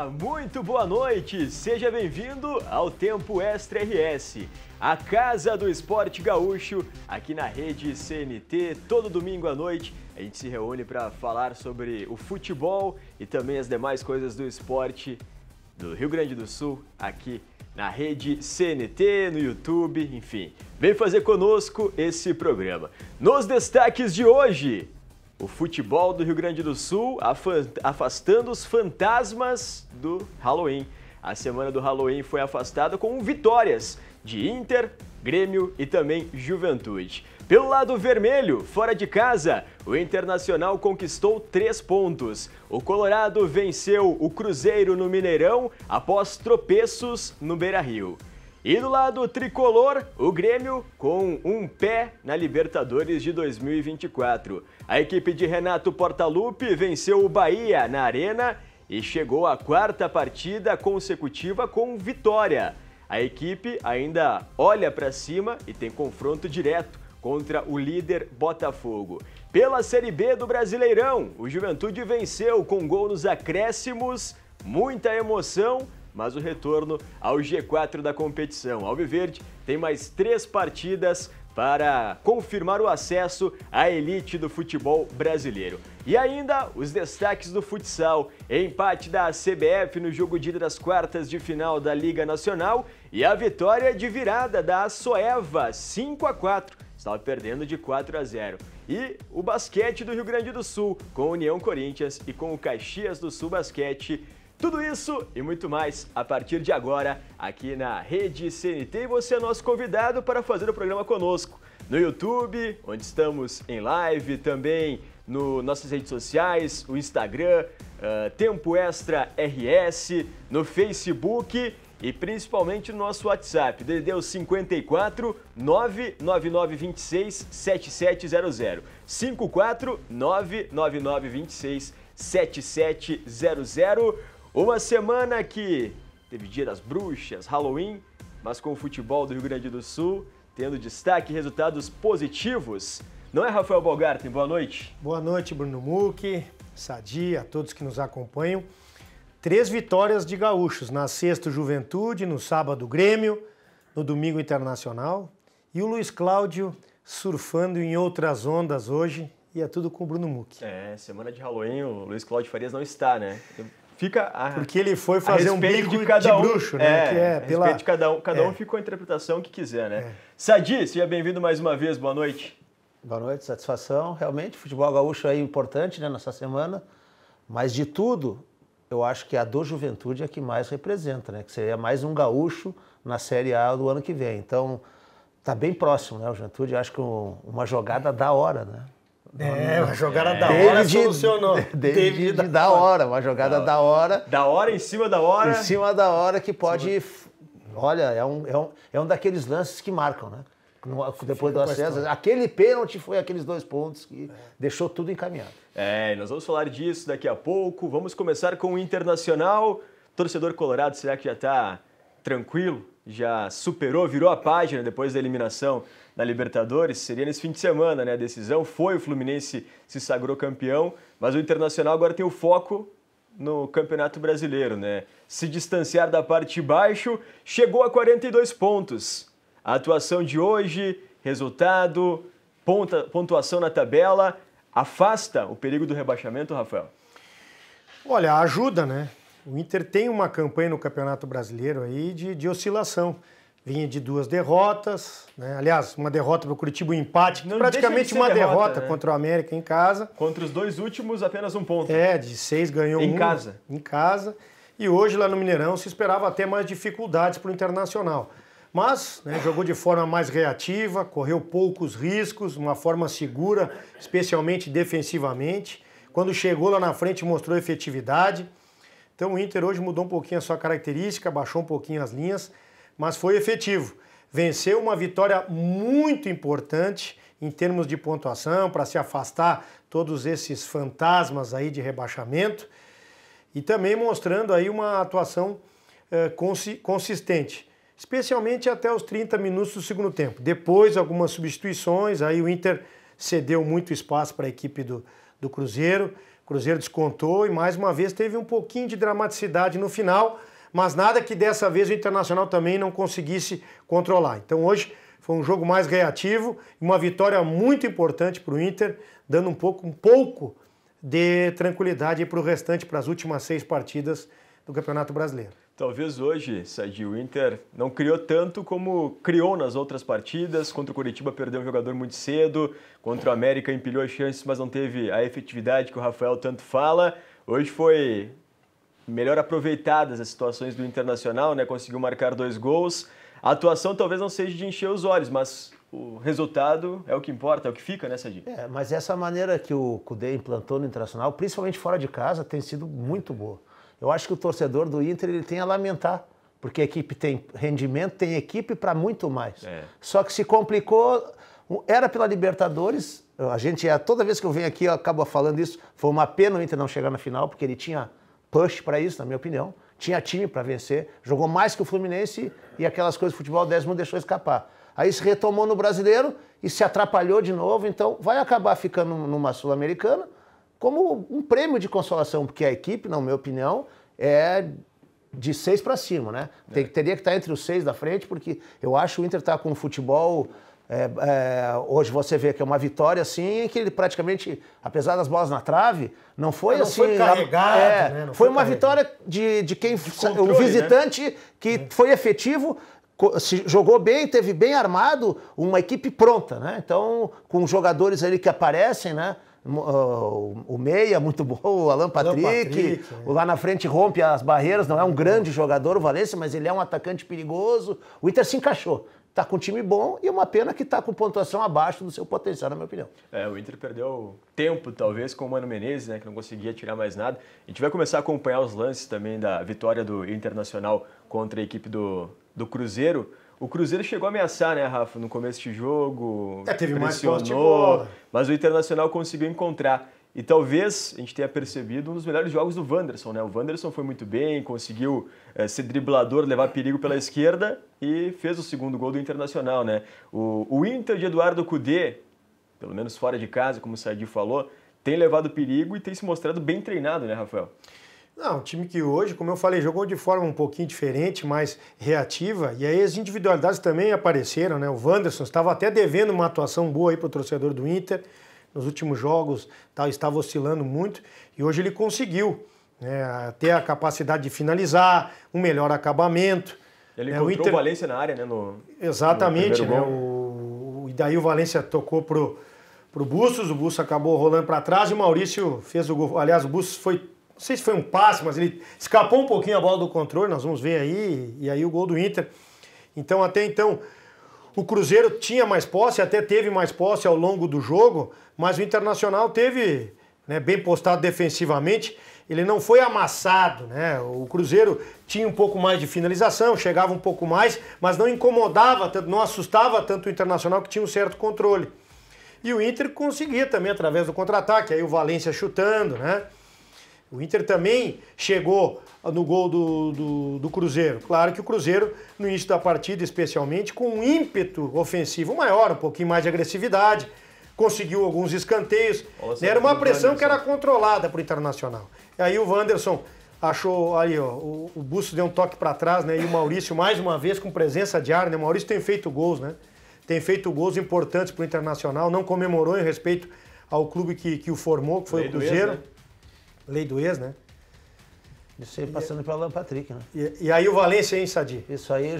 Muito boa noite, seja bem-vindo ao Tempo Extra RS, a casa do esporte gaúcho, aqui na rede CNT. Todo domingo à noite a gente se reúne para falar sobre o futebol e também as demais coisas do esporte do Rio Grande do Sul, aqui na rede CNT, no YouTube, enfim. Vem fazer conosco esse programa. Nos destaques de hoje, o futebol do Rio Grande do Sul afastando os fantasmas do Halloween. A semana do Halloween foi afastada com vitórias de Inter, Grêmio e também Juventude. Pelo lado vermelho, fora de casa, o Internacional conquistou 3 pontos. O Colorado venceu o Cruzeiro no Mineirão após tropeços no Beira-Rio. E do lado tricolor, o Grêmio com um pé na Libertadores de 2024. A equipe de Renato Portaluppi venceu o Bahia na Arena e chegou à 4ª partida consecutiva com vitória. A equipe ainda olha para cima e tem confronto direto contra o líder Botafogo. Pela Série B do Brasileirão, o Juventude venceu com gol nos acréscimos, muita emoção, mas o retorno ao G4 da competição. Alviverde tem mais 3 partidas para confirmar o acesso à elite do futebol brasileiro. E ainda os destaques do futsal, empate da CBF no jogo de ida das quartas de final da Liga Nacional e a vitória de virada da Soeva, 5-4, estava perdendo de 4-0. E o basquete do Rio Grande do Sul, com a União Corinthians e com o Caxias do Sul Basquete. Tudo isso e muito mais a partir de agora aqui na Rede CNT, e você é nosso convidado para fazer o programa conosco no YouTube, onde estamos em live, também nas nossas redes sociais, o Instagram, Tempo Extra RS, no Facebook e principalmente no nosso WhatsApp, DDD 54 99926 7700, 54 99926 7700. Uma semana que teve Dia das Bruxas, Halloween, mas com o futebol do Rio Grande do Sul tendo destaque e resultados positivos. Não é, Rafael Bogarten? Boa noite. Boa noite, Bruno Mucchi, Sadi, a todos que nos acompanham. 3 vitórias de gaúchos, na sexta Juventude, no sábado Grêmio, no domingo Internacional. E o Luiz Cláudio surfando em outras ondas hoje, e é tudo com o Bruno Mucchi. Semana de Halloween, o Luiz Cláudio Farias não está, né? Porque ele foi fazer um bico de bruxo, né? Respeito de cada um ficou a interpretação que quiser, né? Sadi, seja bem-vindo mais uma vez, boa noite. Boa noite, satisfação. Realmente, o futebol gaúcho é importante, né, nessa semana, mas de tudo, eu acho que a do Juventude é a que mais representa, né? Que seria mais um gaúcho na Série A do ano que vem. Então, tá bem próximo, né? O Juventude, acho que uma jogada da hora, né? Uma jogada da hora solucionou. Da hora, uma jogada da hora. Da hora, em cima da hora. Em cima da hora que pode... Olha, é um daqueles lances que marcam, né? Depois do acesso. Aquele pênalti foi aqueles 2 pontos que deixou tudo encaminhado. Nós vamos falar disso daqui a pouco. Vamos começar com o Internacional. Torcedor colorado, será que já está tranquilo? Já superou, virou a página depois da eliminação da Libertadores? Seria nesse fim de semana, né? A decisão foi, o Fluminense se sagrou campeão, mas o Internacional agora tem o foco no Campeonato Brasileiro, né? Se distanciar da parte de baixo, chegou a 42 pontos. A atuação de hoje, resultado, pontuação na tabela, afasta o perigo do rebaixamento, Rafael? Olha, ajuda, né? O Inter tem uma campanha no Campeonato Brasileiro aí de oscilação. Vinha de 2 derrotas, né? Aliás, uma derrota para o Curitiba, um empate, praticamente uma derrota, né? Contra o América em casa. Contra os 2 últimos, apenas 1 ponto. De 6 ganhou em casa. Em casa. E hoje lá no Mineirão se esperava até mais dificuldades para o Internacional. Mas, né, jogou de forma mais reativa, correu poucos riscos, uma forma segura, especialmente defensivamente. Quando chegou lá na frente mostrou efetividade. Então o Inter hoje mudou um pouquinho a sua característica, baixou um pouquinho as linhas, mas foi efetivo. Venceu uma vitória muito importante em termos de pontuação, para se afastar todos esses fantasmas aí de rebaixamento, e também mostrando aí uma atuação consistente, especialmente até os 30 minutos do segundo tempo. Depois, algumas substituições, aí o Inter cedeu muito espaço para a equipe do Cruzeiro, Cruzeiro descontou e mais uma vez teve um pouquinho de dramaticidade no final, mas nada que dessa vez o Internacional também não conseguisse controlar. Então hoje foi um jogo mais reativo, uma vitória muito importante para o Inter, dando um pouco de tranquilidade para o restante, para as últimas 6 partidas do Campeonato Brasileiro. Talvez hoje, Sadi, o Inter não criou tanto como criou nas outras partidas. Contra o Coritiba perdeu um jogador muito cedo, contra o América empilhou as chances, mas não teve a efetividade que o Rafael tanto fala. Hoje foi melhor aproveitadas as situações do Internacional, né? Conseguiu marcar 2 gols. A atuação talvez não seja de encher os olhos, mas o resultado é o que importa, é o que fica, né, Sadi? Mas essa maneira que o Cudê implantou no Internacional, principalmente fora de casa, tem sido muito boa. Eu acho que o torcedor do Inter ele tem a lamentar, porque a equipe tem rendimento, tem equipe para muito mais. Só que se complicou, era pela Libertadores, a gente, toda vez que eu venho aqui eu acabo falando isso, foi uma pena o Inter não chegar na final, porque ele tinha push para isso, na minha opinião, tinha time para vencer, jogou mais que o Fluminense e aquelas coisas do futebol 10 não deixou escapar. Aí se retomou no Brasileiro e se atrapalhou de novo, então vai acabar ficando numa Sul-Americana, como um prêmio de consolação, porque a equipe, na minha opinião, é de 6 para cima, né? Teria que estar entre os 6 da frente, porque eu acho que o Inter está com o futebol... hoje você vê que é uma vitória assim, que ele praticamente, apesar das bolas na trave, não foi não assim... Foi carregado, né? Foi uma vitória de quem... controle, o visitante, né? Que foi efetivo... Jogou bem, teve bem armado, uma equipe pronta, né? Então, com jogadores ali que aparecem, né? O Meia, muito bom, o Alan Patrick, lá na frente rompe as barreiras, não é um grande jogador, o Valencia, mas ele é um atacante perigoso. O Inter se encaixou. Está com um time bom e uma pena que está com pontuação abaixo do seu potencial, na minha opinião. O Inter perdeu tempo, talvez, com o Mano Menezes, né, que não conseguia tirar mais nada. A gente vai começar a acompanhar os lances também da vitória do Internacional contra a equipe do Cruzeiro. O Cruzeiro chegou a ameaçar, né, Rafa, no começo de jogo, teve mais posse de pressionou, bola. mas o Internacional conseguiu encontrar. E talvez a gente tenha percebido um dos melhores jogos do Wanderson, né? O Wanderson foi muito bem, conseguiu ser driblador, levar perigo pela esquerda e fez o segundo gol do Internacional, né? O Inter de Eduardo Cudê, pelo menos fora de casa, como o Sadi falou, tem levado perigo e tem se mostrado bem treinado, né, Rafael? Não, um time que hoje, como eu falei, jogou de forma um pouquinho diferente, mais reativa, e aí as individualidades também apareceram, né? O Wanderson estava até devendo uma atuação boa aí para o torcedor do Inter, nos últimos jogos estava oscilando muito, e hoje ele conseguiu, né, ter a capacidade de finalizar, um melhor acabamento. Ele encontrou o Valencia na área, né? Exatamente, no né? E daí o Valencia tocou pro Bustos, o Bustos acabou rolando para trás e o Maurício fez o gol. Aliás, o Bustos foi, não sei se foi um passe, mas ele escapou um pouquinho a bola do controle, nós vamos ver aí, e aí o gol do Inter. Então, até então, o Cruzeiro tinha mais posse, até teve mais posse ao longo do jogo, mas o Internacional teve, né, bem postado defensivamente, ele não foi amassado, né? O Cruzeiro tinha um pouco mais de finalização, chegava um pouco mais, mas não incomodava tanto, não assustava tanto o Internacional, que tinha um certo controle. E o Inter conseguia também através do contra-ataque, aí o Valencia chutando, né? O Inter também chegou no gol do Cruzeiro. Claro que o Cruzeiro, no início da partida, especialmente, com um ímpeto ofensivo maior, um pouquinho mais de agressividade, conseguiu alguns escanteios. Era uma pressão que era controlada para o Internacional. E aí o Wanderson achou, aí ó, o Bustos deu um toque para trás, né? E o Maurício, mais uma vez, com presença de ar, né? O Maurício tem feito gols, né? Tem feito gols importantes para o Internacional, não comemorou em respeito ao clube que o formou, que foi o Cruzeiro. Lei do ex, né? Isso aí passando pelo Alan Patrick, né? E aí o Valencia, hein, Sadi? Isso aí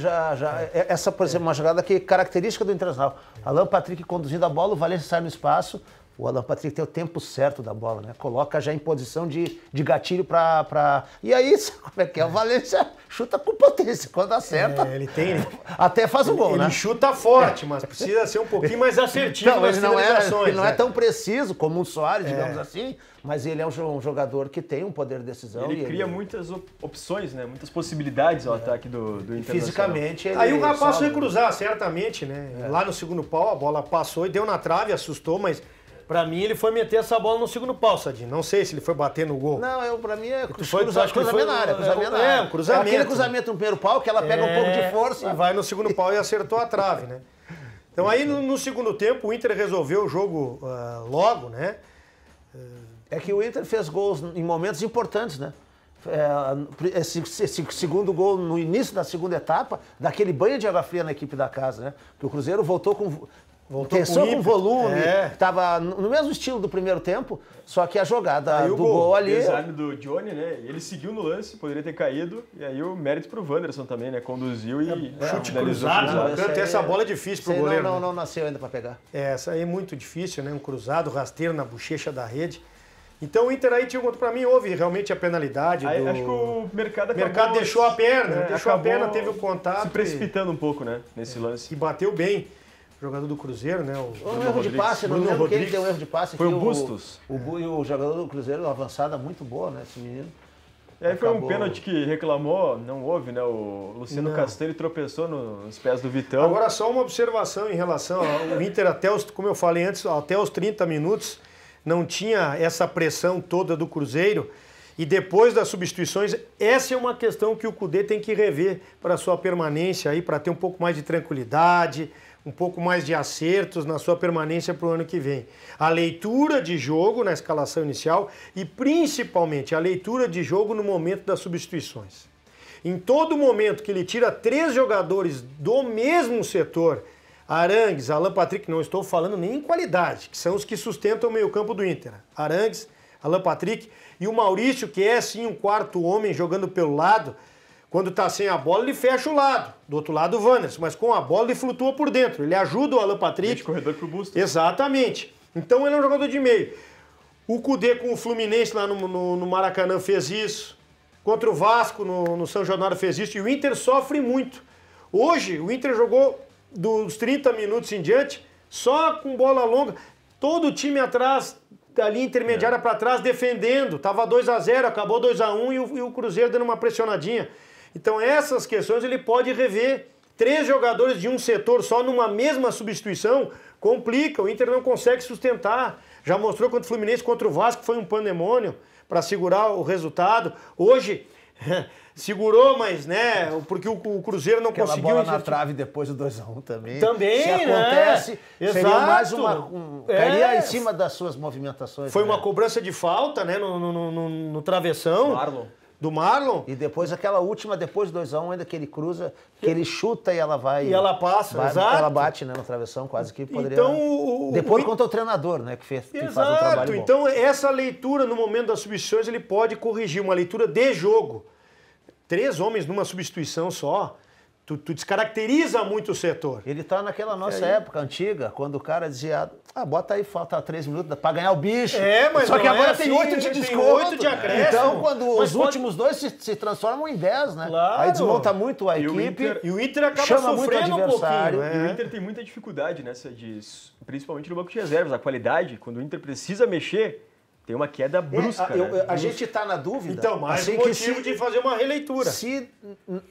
essa, por exemplo, uma jogada que é característica do Internacional. Alan Patrick conduzindo a bola, o Valencia sai no espaço, o Alan Patrick tem o tempo certo da bola, né? Coloca já em posição de gatilho pra... E aí, como é que é? O Valencia chuta com potência, quando acerta. Ele tem... Até faz o gol, né? Ele chuta forte, mas precisa ser um pouquinho mais assertivo nas finalizações. Ele não é tão preciso como o Soares, digamos assim, mas ele é um jogador que tem um poder de decisão. Ele cria muitas opções, né? Muitas possibilidades ao ataque do Internacional. Fisicamente, ele... Aí o rapaz foi cruzar, certamente, né? Lá no segundo pau, a bola passou e deu na trave, assustou, mas... Pra mim, ele foi meter essa bola no segundo pau, Sadinho. Não sei se ele foi bater no gol. Não, pra mim é cruzamento na área. Cruzamento. Aquele cruzamento no primeiro pau, que ela pega um pouco de força. E vai no segundo pau e acertou a trave, né? Então aí, no segundo tempo, o Inter resolveu o jogo logo, né? É que o Inter fez gols em momentos importantes, né? Esse segundo gol no início da segunda etapa, daquele banho de água fria na equipe da casa, né? Porque o Cruzeiro voltou com volume, estava no mesmo estilo do primeiro tempo, só que a jogada do gol ali... O desarme do Johnny, né? Ele seguiu no lance, poderia ter caído, e aí o mérito pro Wanderson também, né? Conduziu e chute cruzado. Essa bola é difícil pro goleiro. Não nasceu ainda para pegar. Essa aí é muito difícil, né? Um cruzado, rasteiro na bochecha da rede. Então o Inter aí, para mim, houve realmente a penalidade. Aí, acho que o mercado deixou a perna, teve o contato. Se precipitando um pouco, né? Nesse lance. E bateu bem. O jogador do Cruzeiro, né? Um erro de passe, não lembro quem deu um erro de passe. Foi o Bustos. O jogador do Cruzeiro, uma avançada muito boa, né? Esse menino. E aí foi um pênalti que reclamou, não houve, né? O Luciano Castelli tropeçou nos pés do Vitão. Agora, só uma observação em relação ao Inter, como eu falei antes, até os 30 minutos, não tinha essa pressão toda do Cruzeiro. E depois das substituições, essa é uma questão que o Cudê tem que rever para a sua permanência aí, para ter um pouco mais de tranquilidade, um pouco mais de acertos na sua permanência para o ano que vem. A leitura de jogo na escalação inicial e principalmente a leitura de jogo no momento das substituições. Em todo momento que ele tira 3 jogadores do mesmo setor, Arangues, Alan Patrick, não estou falando nem em qualidade, que são os que sustentam o meio-campo do Inter. Arangues, Alan Patrick e o Maurício, que é sim um quarto homem jogando pelo lado. Quando está sem a bola, ele fecha o lado. Do outro lado, o Wanderson. Mas com a bola, ele flutua por dentro. Ele ajuda o Alan Patrick. De corredor pro Bustos. Exatamente. Então, ele é um jogador de meio. O Cudê com o Fluminense lá no Maracanã fez isso. Contra o Vasco, no São Januário, fez isso. E o Inter sofre muito. Hoje, o Inter jogou dos 30 minutos em diante, só com bola longa. Todo o time atrás, da linha intermediária para trás, defendendo. Tava 2-0, acabou 2-1 e o Cruzeiro dando uma pressionadinha. Então essas questões ele pode rever. 3 jogadores de um setor só numa mesma substituição complica, o Inter não consegue sustentar. Já mostrou contra o Fluminense, contra o Vasco, foi um pandemônio para segurar o resultado. Hoje segurou, mas né, porque o Cruzeiro não conseguiu... Aquela bola na trave depois do 2-1 também. Também, se acontece, né? Seria mais cairia em cima das suas movimentações. Foi uma cobrança de falta, né, no travessão. Do Marlon. E depois aquela última, depois do 2-1, ainda que ele cruza, que ele chuta e ela vai... E ela passa, exato. Ela bate, né, no travessão, quase que poderia... Então, depois contra o treinador, né, que faz um trabalho bom. Então essa leitura no momento das substituições, ele pode corrigir, uma leitura de jogo. 3 homens numa substituição só, tu descaracteriza muito o setor. Ele tá naquela nossa época antiga, quando o cara dizia, bota aí, falta 3 minutos pra ganhar o bicho. Mas só que agora assim, tem 8 de desconto. 8 de acréscimo. Então, quando os últimos 2 se transformam em 10, né? Claro. Aí desmonta muito a equipe. E o Inter acaba chama sofrendo muito adversário. Um pouquinho. E o Inter tem muita dificuldade nessa principalmente no banco de reservas. A qualidade, quando o Inter precisa mexer, tem uma queda brusca. A gente está na dúvida. Então, mais um motivo de fazer uma releitura.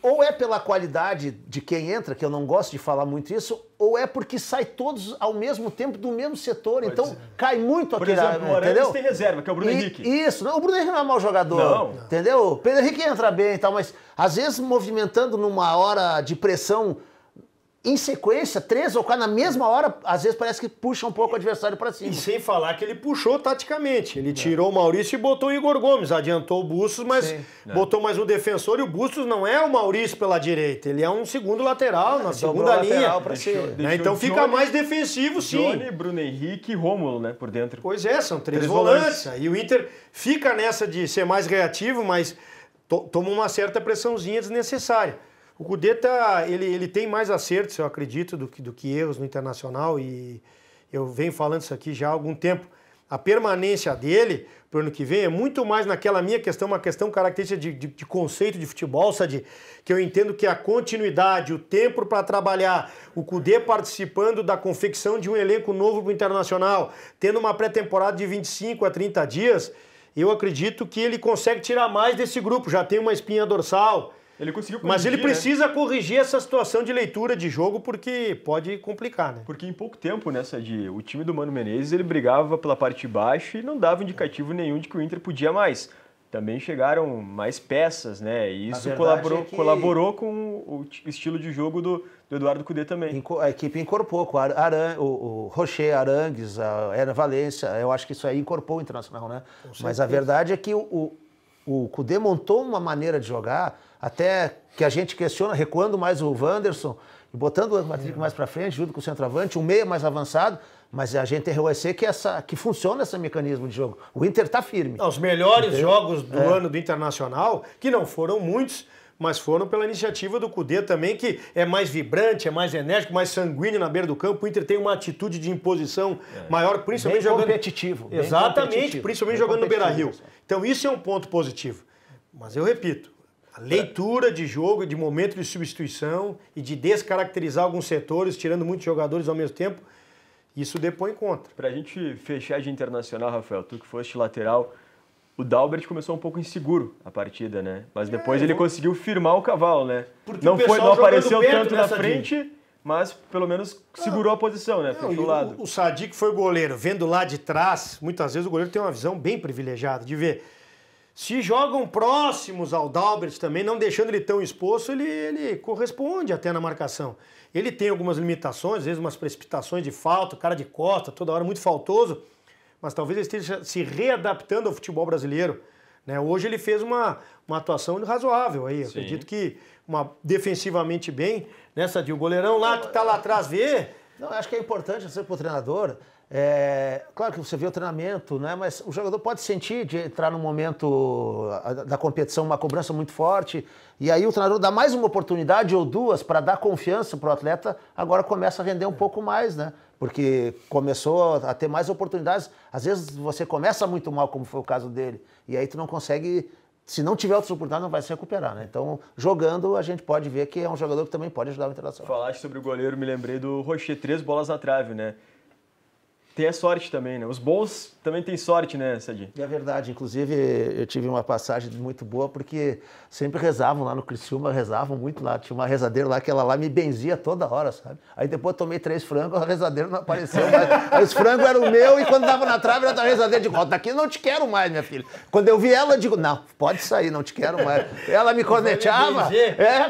Ou é pela qualidade de quem entra, que eu não gosto de falar muito isso, ou é porque sai todos ao mesmo tempo do mesmo setor. Pode então ser. Cai muito aquele... Por exemplo, o Arangues tem reserva, que é o Bruno Henrique. Isso, não, o Bruno Henrique não é mau jogador. Não. Entendeu? O Pedro Henrique entra bem e tal, mas às vezes movimentando numa hora de pressão em sequência, 3 ou 4 na mesma hora, às vezes parece que puxa um pouco o adversário para cima. E sem falar que ele puxou taticamente. Ele tirou o Maurício e botou o Igor Gomes. Adiantou o Bustos, mas botou mais um defensor. E o Bustos não é o Maurício pela direita. Ele é um segundo lateral, na segunda linha. Então fica mais defensivo, sim. Johnny, Bruno Henrique e Rômulo, né, por dentro. Pois é, são 3 volantes. E o Inter fica nessa de ser mais reativo, mas toma uma certa pressãozinha desnecessária. O Cudê ele tem mais acertos, eu acredito, do que erros no Internacional, e eu venho falando isso aqui já há algum tempo. A permanência dele para o ano que vem é muito mais naquela minha questão, uma questão característica de conceito de futebol, sabe? Que eu entendo que a continuidade, o tempo para trabalhar, o Cudê participando da confecção de um elenco novo para o Internacional, tendo uma pré-temporada de 25 a 30 dias, eu acredito que ele consegue tirar mais desse grupo, já tem uma espinha dorsal. Ele conseguiu corrigir, mas ele precisa corrigir essa situação de leitura de jogo, porque pode complicar, né? Porque em pouco tempo, né, Sadi, o time do Mano Menezes, ele brigava pela parte de baixo e não dava indicativo nenhum de que o Inter podia mais. também chegaram mais peças, né? E isso colaborou com o estilo de jogo do Eduardo Cudê também. A equipe incorporou com o Rocher, Arangues, a Era Valência, eu acho que isso aí incorporou o Internacional, né? Mas a verdade é que o Cudê montou uma maneira de jogar, até que a gente questiona, recuando mais o Wanderson, e botando o Patrick mais para frente, junto com o centroavante, um meia mais avançado, mas a gente reconhecer que funciona esse mecanismo de jogo. O Inter está firme. Os melhores jogos do ano do Internacional, que não foram muitos, mas foram pela iniciativa do Cudê também, que é mais vibrante, é mais enérgico, mais sanguíneo na beira do campo. O Inter tem uma atitude de imposição maior, principalmente bem jogando... competitivo. Exatamente, principalmente jogando no Beira-Rio. Então isso é um ponto positivo. Mas eu repito, a leitura de jogo, de momento de substituição e de descaracterizar alguns setores, tirando muitos jogadores ao mesmo tempo, isso depõe contra. Pra gente fechar de Internacional, Rafael, tu que foste lateral, o Dalbert começou um pouco inseguro a partida, né? Mas depois ele conseguiu firmar o cavalo, né? Não apareceu tanto na frente, mas pelo menos segurou a posição, né? Fechou o lado. O Sadik foi goleiro, vendo lá de trás, muitas vezes o goleiro tem uma visão bem privilegiada de ver. Se jogam próximos ao Dalbert também, não deixando ele tão exposto, ele corresponde até na marcação. Ele tem algumas limitações, às vezes umas precipitações de falta, cara de costa, toda hora muito faltoso, mas talvez ele esteja se readaptando ao futebol brasileiro, né? Hoje ele fez uma atuação razoável aí, acredito que defensivamente bem, nessa de o goleirão lá que está lá atrás vê. Não, acho que é importante ser para o treinador. Claro que você vê o treinamento, né? Mas o jogador pode sentir de entrar num momento da competição, uma cobrança muito forte, e aí o treinador dá mais uma oportunidade ou duas para dar confiança para o atleta, agora começa a render um pouco mais, né? Porque começou a ter mais oportunidades. Às vezes você começa muito mal, como foi o caso dele, e aí tu não consegue, se não tiver outras oportunidades, não vai se recuperar, né? Então, jogando, a gente pode ver que é um jogador que também pode ajudar o Internacional. Falaste sobre o goleiro, me lembrei do Rocher, 3 bolas na trave, né? Tem a sorte também, né? Os bons também têm sorte, né, Sadi? É verdade. Inclusive, eu tive uma passagem muito boa, porque sempre rezavam lá no Criciúma, rezavam muito lá. Tinha uma rezadeira lá, que ela lá me benzia toda hora, sabe? Aí depois eu tomei 3 frangos, a rezadeira não apareceu mais. Aí os frangos eram o meu, e quando dava na trave, era da rezadeira. Eu digo, daqui não te quero mais, minha filha. Quando eu vi ela, eu digo, não, pode sair, não te quero mais. Ela me corneteava.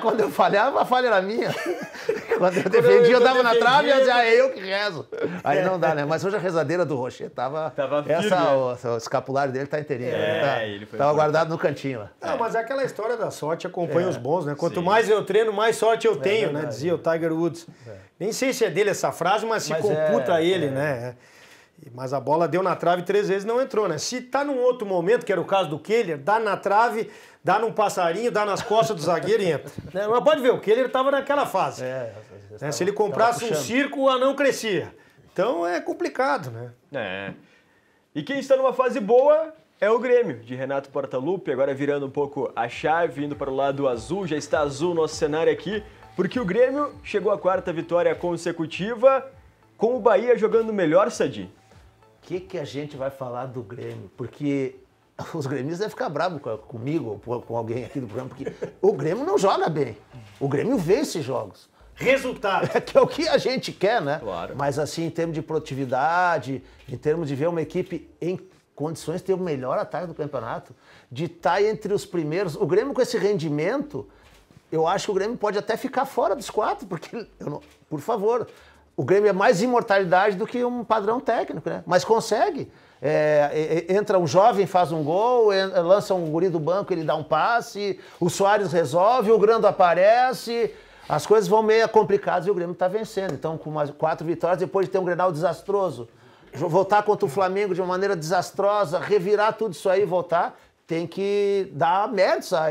Quando eu falhava, a falha era minha. Quando eu defendia, eu dava na trave, eu dizia, eu que rezo. Aí não dá, né? Mas hoje a rezadeira do Rocher tava firme, o escapulário dele tá inteirinho. Ele tava guardado no cantinho lá. Não, mas é aquela história da sorte, acompanha os bons, né? Quanto mais eu treino, mais sorte eu tenho, verdade, né? Dizia o Tiger Woods. Nem sei se é dele essa frase, mas se computa ele, né? Mas a bola deu na trave 3 vezes e não entrou, né? Se tá num outro momento, que era o caso do Keller, dá na trave, dá num passarinho, dá nas costas do zagueiro e entra. Mas pode ver, o Keller tava naquela fase. Se ele comprasse um circo, o anão crescia. Então é complicado, né? E quem está numa fase boa é o Grêmio, de Renato Portaluppi, agora virando um pouco a chave, indo para o lado azul, já está azul o nosso cenário aqui, porque o Grêmio chegou à 4ª vitória consecutiva, com o Bahia jogando melhor, Sadi. O que a gente vai falar do Grêmio? Porque os gremistas devem ficar bravos comigo ou com alguém aqui do programa, porque o Grêmio não joga bem. O Grêmio vence jogos. Resultado. Que é o que a gente quer, né? Claro. Mas assim, em termos de produtividade, em termos de ver uma equipe em condições de ter o melhor ataque do campeonato, de estar entre os primeiros. O Grêmio com esse rendimento, eu acho que o Grêmio pode até ficar fora dos 4, porque, por favor, o Grêmio é mais imortalidade do que um padrão técnico, né? Mas consegue. Entra um jovem, faz um gol, lança um guri do banco, ele dá um passe, o Soares resolve, o Grando aparece... As coisas vão meio complicadas e o Grêmio está vencendo. Então, com umas 4 vitórias, depois de ter um Grenal desastroso, voltar contra o Flamengo de uma maneira desastrosa, revirar tudo isso aí e voltar, tem que dar méritos a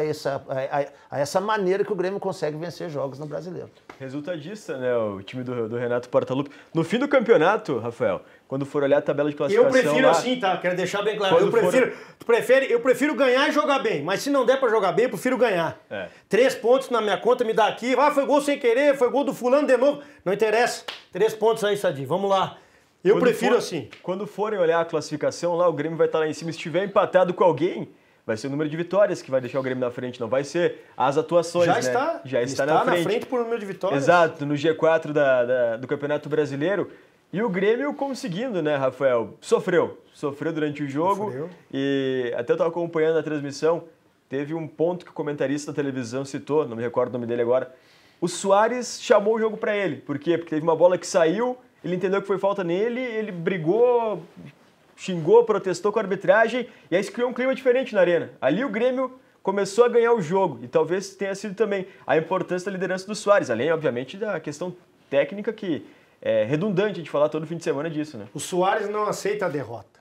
essa maneira que o Grêmio consegue vencer jogos no Brasileiro. Resultadista, né? O time do Renato Portaluppi. No fim do campeonato, Rafael, quando for olhar a tabela de classificação... Eu prefiro assim, tá? Quero deixar bem claro. Eu prefiro ganhar e jogar bem. Mas se não der pra jogar bem, eu prefiro ganhar. 3 pontos na minha conta, me dá aqui. Foi gol sem querer, foi gol do fulano de novo. Não interessa. 3 pontos aí, Sadi. Vamos lá. Eu prefiro assim. Quando forem olhar a classificação lá, o Grêmio vai estar lá em cima. Se estiver empatado com alguém... Vai ser o número de vitórias que vai deixar o Grêmio na frente, não vai ser as atuações, Já está na frente por número de vitórias. Exato, no G4 do Campeonato Brasileiro. E o Grêmio conseguindo, né, Rafael? Sofreu durante o jogo. Sofreu. E até eu estava acompanhando a transmissão, teve um ponto que o comentarista da televisão citou, não me recordo o nome dele agora. O Soares chamou o jogo para ele. Por quê? Porque teve uma bola que saiu, ele entendeu que foi falta nele, ele brigou, xingou, protestou com a arbitragem, e aí isso criou um clima diferente na arena. Ali o Grêmio começou a ganhar o jogo, e talvez tenha sido também a importância da liderança do Soares, além, obviamente, da questão técnica que é redundante a gente falar todo fim de semana disso, né? O Soares não aceita a derrota.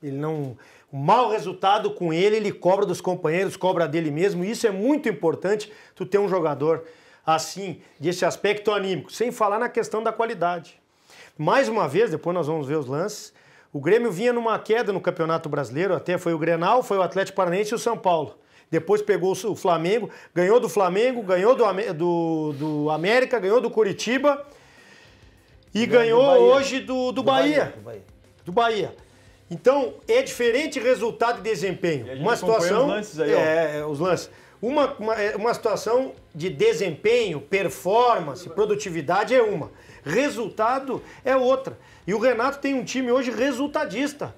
Ele não... O mau resultado com ele cobra dos companheiros, cobra dele mesmo, e isso é muito importante, tu ter um jogador assim, desse aspecto anímico, sem falar na questão da qualidade. Mais uma vez, depois nós vamos ver os lances, o Grêmio vinha numa queda no Campeonato Brasileiro, até foi o Grenal, foi o Atlético Paranaense e o São Paulo. Depois pegou o Flamengo, ganhou do Flamengo, ganhou do América, ganhou do Curitiba e ganhou hoje do Bahia. Do Bahia. Então, é diferente resultado e desempenho. Uma situação... Os lances aí, os lances. Uma situação de desempenho, performance, produtividade é uma. Resultado é outra. E o Renato tem um time hoje resultadista.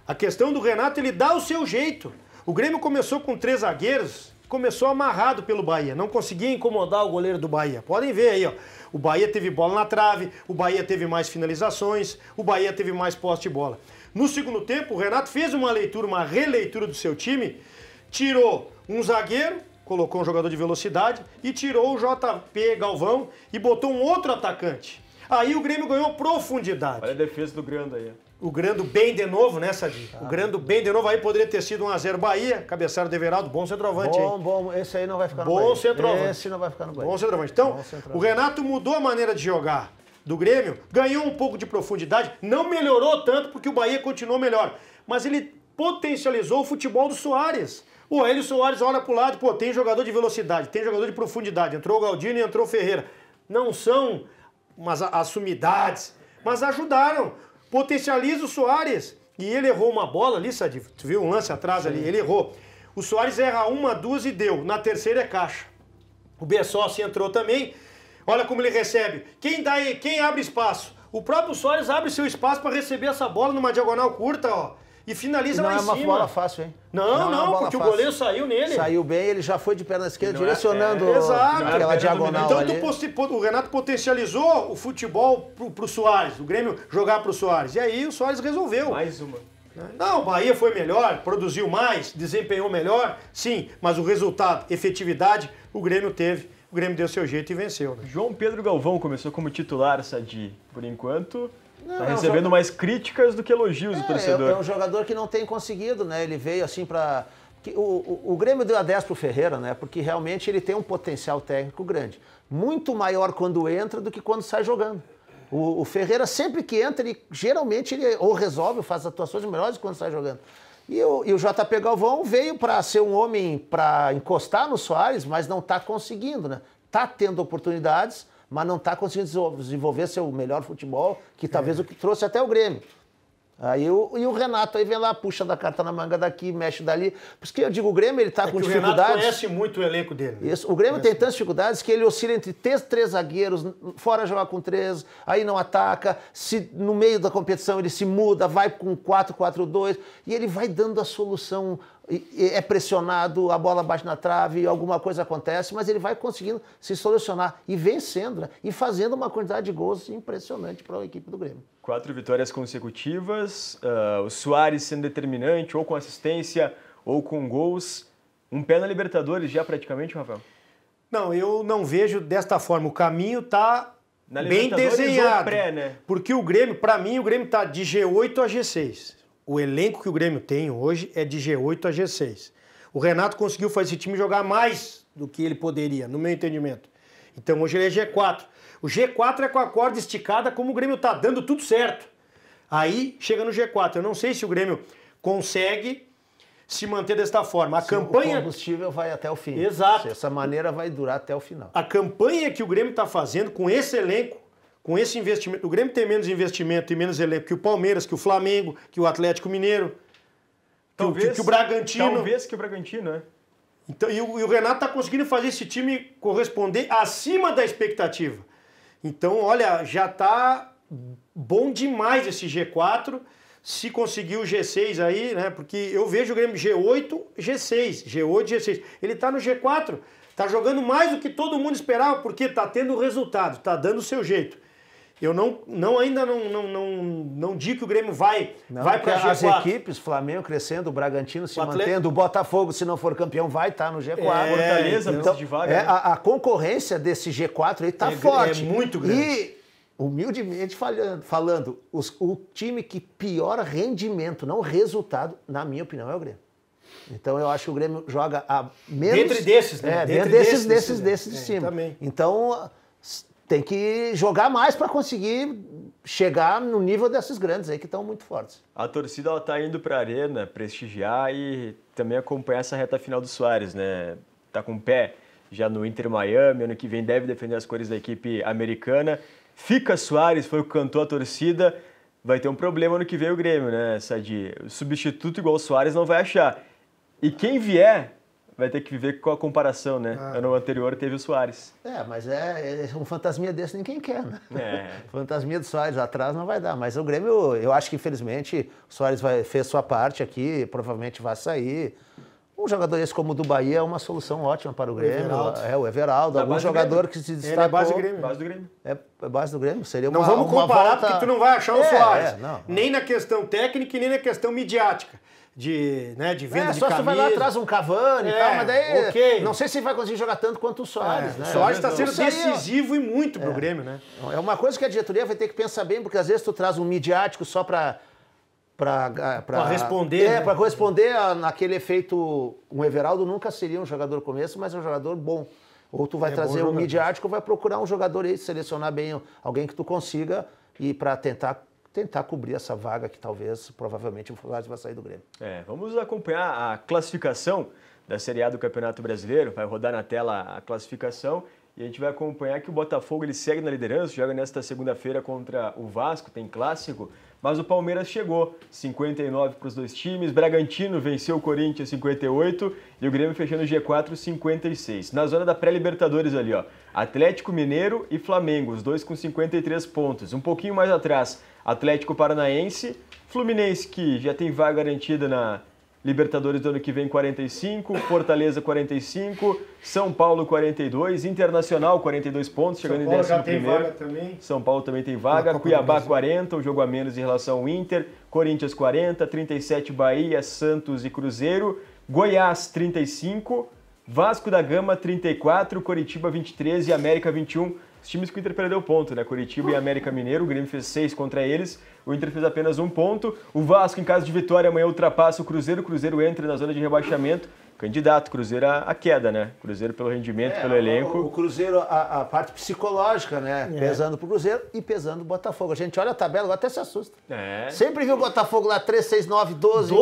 A questão do Renato, ele dá o seu jeito. O Grêmio começou com 3 zagueiros, começou amarrado pelo Bahia. Não conseguia incomodar o goleiro do Bahia. Podem ver aí, ó. O Bahia teve bola na trave, o Bahia teve mais finalizações, o Bahia teve mais posse de bola. No segundo tempo, o Renato fez uma releitura do seu time, tirou um zagueiro, colocou um jogador de velocidade e tirou o JP Galvão e botou um outro atacante. Aí o Grêmio ganhou profundidade. Olha a defesa do Grando aí. O Grando bem de novo, né, Sadi? O Grando bem de novo, aí poderia ter sido 1-0 Bahia, cabeçada do Everaldo, bom centroavante aí. Bom, esse aí não vai ficar no Bahia. Bom centroavante. Esse não vai ficar no Bahia. Bom centroavante. Então, o Renato mudou a maneira de jogar do Grêmio, ganhou um pouco de profundidade, não melhorou tanto porque o Bahia continuou melhor, mas ele potencializou o futebol do Soares. O Hélio Soares olha pro lado, pô, tem jogador de velocidade, tem jogador de profundidade, entrou o Galdino e entrou o Ferreira. Não são as sumidades, mas ajudaram. Potencializa o Soares. E ele errou uma bola ali, Sadi, tu viu um lance atrás ali, ele errou. O Soares erra uma, duas e deu. Na terceira é caixa. O Bessossi entrou também. Olha como ele recebe. Quem abre espaço? O próprio Soares abre seu espaço para receber essa bola numa diagonal curta, ó. E finaliza lá em cima. Não é uma bola fácil, hein? Não, porque o goleiro saiu nele. Saiu bem, ele já foi de perna esquerda, direcionando aquela diagonal então, ali. O Renato potencializou o futebol pro Soares, o Grêmio jogar pro Soares. E aí o Soares resolveu. Mais uma. Não, o Bahia foi melhor, produziu mais, desempenhou melhor, sim, mas o resultado, efetividade, o Grêmio teve. O Grêmio deu seu jeito e venceu. Né? João Pedro Galvão começou como titular, Sadi, por enquanto. Está recebendo mais críticas do que elogios do torcedor. É um jogador que não tem conseguido, né? Ele veio assim para... O Grêmio deu a 10 pro Ferreira, né? Porque realmente ele tem um potencial técnico grande. Muito maior quando entra do que quando sai jogando. O Ferreira, sempre que entra, geralmente ele ou resolve, ou faz atuações melhores quando sai jogando. E o JP Galvão veio para ser um homem para encostar no Soares, mas não está conseguindo, né? Está tendo oportunidades, mas não está conseguindo desenvolver seu melhor futebol, que talvez o que trouxe até o Grêmio. Aí o Renato aí vem lá, puxa da carta na manga daqui, mexe dali. Por isso que eu digo, o Grêmio ele está com dificuldades. O Renato conhece muito o elenco dele. Né? Isso, o Grêmio tem tantas dificuldades que ele oscila entre três zagueiros, fora jogar com 3, aí não ataca, se no meio da competição ele se muda, vai com 4-4-2 e ele vai dando a solução. É pressionado, a bola bate na trave, alguma coisa acontece, mas ele vai conseguindo se solucionar e vencendo, né? E fazendo uma quantidade de gols impressionante para a equipe do Grêmio. 4 vitórias consecutivas, o Soares sendo determinante, ou com assistência, ou com gols. Um pé na Libertadores já praticamente, Rafael? Não, eu não vejo desta forma. O caminho está bem Libertadores desenhado. Ou pré, né? Porque o Grêmio, para mim, o Grêmio está de G8 a G6. O elenco que o Grêmio tem hoje é de G8 a G6. O Renato conseguiu fazer esse time jogar mais do que ele poderia, no meu entendimento. Então hoje ele é G4. O G4 é com a corda esticada, como o Grêmio está dando tudo certo. Aí chega no G4. Eu não sei se o Grêmio consegue se manter desta forma. O combustível vai até o fim. Exato. Essa maneira vai durar até o final. A campanha que o Grêmio está fazendo com esse elenco, com esse investimento, o Grêmio tem menos investimento e menos elenco que o Palmeiras, que o Flamengo, que o Atlético Mineiro, que o Bragantino. Talvez que o Bragantino, né? Então, e o Renato está conseguindo fazer esse time corresponder acima da expectativa. Então, olha, já está bom demais esse G4, se conseguir o G6 aí, né? Porque eu vejo o Grêmio G8, G6, G8, G6. Ele tá no G4, tá jogando mais do que todo mundo esperava, porque tá tendo resultado, tá dando o seu jeito. Eu ainda não digo que o Grêmio vai para G4. As equipes, Flamengo crescendo, o Bragantino se mantendo, o Botafogo, se não for campeão, vai estar no G4. Fortaleza, então, de vaga. Né? A concorrência desse G4 aí tá forte. É muito grande. E, humildemente falando, o time que piora rendimento, não resultado, na minha opinião, é o Grêmio. Então eu acho que o Grêmio joga a menos... Dentre desses, né? Dentro desses de cima. Também. Então... tem que jogar mais para conseguir chegar no nível desses grandes aí que estão muito fortes. A torcida ela tá indo para a arena prestigiar e também acompanhar essa reta final do Soares, né? Tá com o pé já no Inter Miami, ano que vem deve defender as cores da equipe americana. Fica Soares, foi o que cantou a torcida, vai ter um problema ano que vem o Grêmio, né, Sadi? O substituto igual o Soares não vai achar. E quem vier vai ter que viver com a comparação, né? Ano anterior teve o Soares. Mas é um fantasminha desse ninguém quer, né? É. Fantasminha do Soares atrás não vai dar. Mas o Grêmio, eu acho que infelizmente o Soares fez sua parte aqui, provavelmente vai sair. Um jogador esse como o do Bahia é uma solução ótima para o Grêmio. O Everaldo, algum jogador que se destacou. Ele é base do Grêmio. Base do Grêmio. É base do Grêmio. Seria não vamos comparar, volta... porque tu não vai achar o Soares. Não. Nem na questão técnica e nem na questão midiática. De venda de camisa. Só se tu vai lá atrás um Cavani e tal, mas daí okay. Não sei se vai conseguir jogar tanto quanto o Soares, né? O Soares está sendo decisivo e muito pro Grêmio, né? É uma coisa que a diretoria vai ter que pensar bem, porque às vezes tu traz um midiático só para responder. Para corresponder naquele efeito. Um Everaldo nunca seria um jogador começo, mas é um jogador bom. Ou tu vai trazer um midiático, ou vai procurar um jogador aí, selecionar bem alguém que tu consiga e para tentar cobrir essa vaga que provavelmente o Soares vai sair do Grêmio. Vamos acompanhar a classificação da Série A do Campeonato Brasileiro, vai rodar na tela a classificação e a gente vai acompanhar que o Botafogo ele segue na liderança, joga nesta segunda-feira contra o Vasco, tem clássico, mas o Palmeiras chegou, 59 para os dois times, Bragantino venceu o Corinthians 58 e o Grêmio fechando o G4 56. Na zona da pré-Libertadores ali, ó, Atlético Mineiro e Flamengo, os dois com 53 pontos, um pouquinho mais atrás, Atlético Paranaense, Fluminense que já tem vaga garantida na Libertadores do ano que vem 45, Fortaleza 45, São Paulo 42, Internacional 42 pontos, chegando em 11º. São Paulo também tem vaga, Cuiabá 40, um jogo a menos em relação ao Inter, Corinthians 40, 37 Bahia, Santos e Cruzeiro, Goiás 35, Vasco da Gama 34, Coritiba 23 e América 21. Os times que o Inter perdeu ponto, né? Curitiba e América Mineiro, o Grêmio fez 6 contra eles, o Inter fez apenas 1 ponto. O Vasco, em caso de vitória, amanhã ultrapassa o Cruzeiro entra na zona de rebaixamento. Candidato, Cruzeiro à queda, né? Cruzeiro pelo rendimento, pelo elenco. O Cruzeiro, a parte psicológica, né? Pesando pro Cruzeiro e pesando o Botafogo. A gente olha a tabela, até se assusta. Sempre viu o Botafogo lá 3, 6, 9, 12.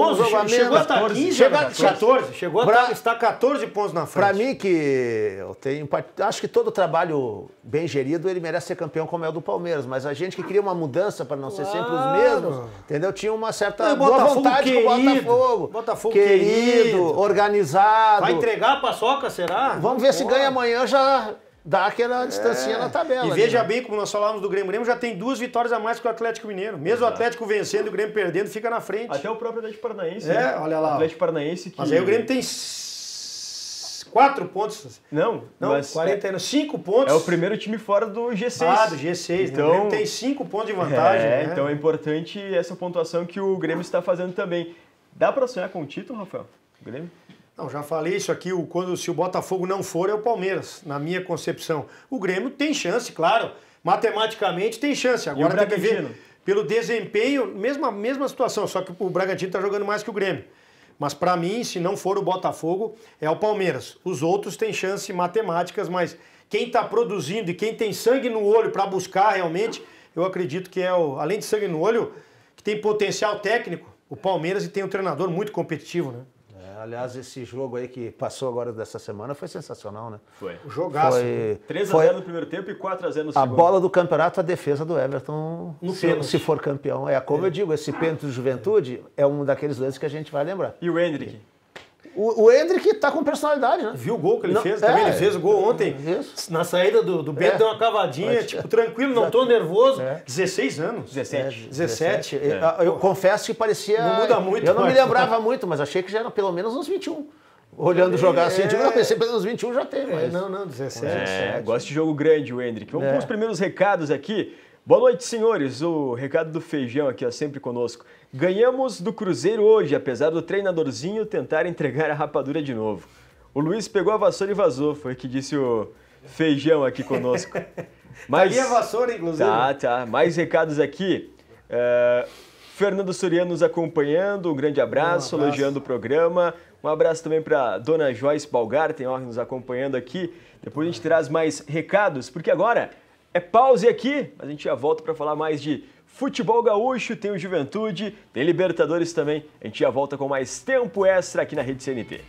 Chegou a estar 15, 14. Chegou a estar 14 pontos na frente. Pra mim, que eu tenho... Acho que todo trabalho bem gerido, ele merece ser campeão como é o do Palmeiras. Mas a gente que queria uma mudança para não ser sempre os mesmos, entendeu? Tinha uma certa boa vontade com o Botafogo. Botafogo querido, organizado. Vai entregar a paçoca, será? Vamos ver se ganha amanhã, já dá aquela distancinha na tabela. E veja bem, como nós falávamos do Grêmio, o Grêmio já tem 2 vitórias a mais que o Atlético Mineiro. Mesmo o Atlético vencendo e o Grêmio perdendo, fica na frente. Até o próprio Atlético Paranaense. Olha lá. Atlético Paranaense que... Mas aí o Grêmio tem 4 pontos. Não, mas 5 pontos. É o primeiro time fora do G6. Do G6. Então, o Grêmio tem 5 pontos de vantagem. Né? Então é importante essa pontuação que o Grêmio está fazendo também. Dá para sonhar com o título, Rafael? O Grêmio? Não, já falei isso aqui, se o Botafogo não for, é o Palmeiras, na minha concepção. O Grêmio tem chance, claro, matematicamente tem chance. Agora tem que ver pelo desempenho, mesma situação, só que o Bragantino está jogando mais que o Grêmio. Mas para mim, se não for o Botafogo, é o Palmeiras. Os outros têm chance matemáticas, mas quem está produzindo e quem tem sangue no olho para buscar realmente, eu acredito que além de sangue no olho, que tem potencial técnico, o Palmeiras, e tem um treinador muito competitivo, né? Aliás, esse jogo aí que passou agora dessa semana foi sensacional, né? Foi. O jogaço. 3-0 no primeiro tempo e 4-0 no segundo. A bola do campeonato, a defesa do Everton, se for campeão. Como eu digo, esse pênalti de Juventude é um daqueles lances que a gente vai lembrar. E o Hendrick? O Endrick tá com personalidade, né? Viu o gol que ele fez? Também ele fez o gol ontem. Isso. Na saída do Bento, deu uma cavadinha, tipo, tranquilo, não tô nervoso. 16 anos. 17. Eu confesso que parecia... Não muda muito. Eu não me lembrava muito, mas achei que já era pelo menos uns 21. Olhando jogar assim, eu pensei pelo menos 21 já tem. Mas... Não, 17. Gosta de jogo grande o Endrick. Vamos com os primeiros recados aqui. Boa noite, senhores. O recado do Feijão aqui, ó, sempre conosco. Ganhamos do Cruzeiro hoje, apesar do treinadorzinho tentar entregar a rapadura de novo. O Luiz pegou a vassoura e vazou, foi o que disse o Feijão aqui conosco. Mas... a vassoura, inclusive. Tá. Mais recados aqui. Fernando Soriano nos acompanhando, um grande abraço, elogiando o programa. Um abraço também para Dona Joyce Balgarten, ó, nos acompanhando aqui. Depois a gente traz mais recados, porque agora é pause aqui, mas a gente já volta para falar mais de futebol gaúcho, tem o Juventude, tem Libertadores também. A gente já volta com mais tempo extra aqui na Rede CNT.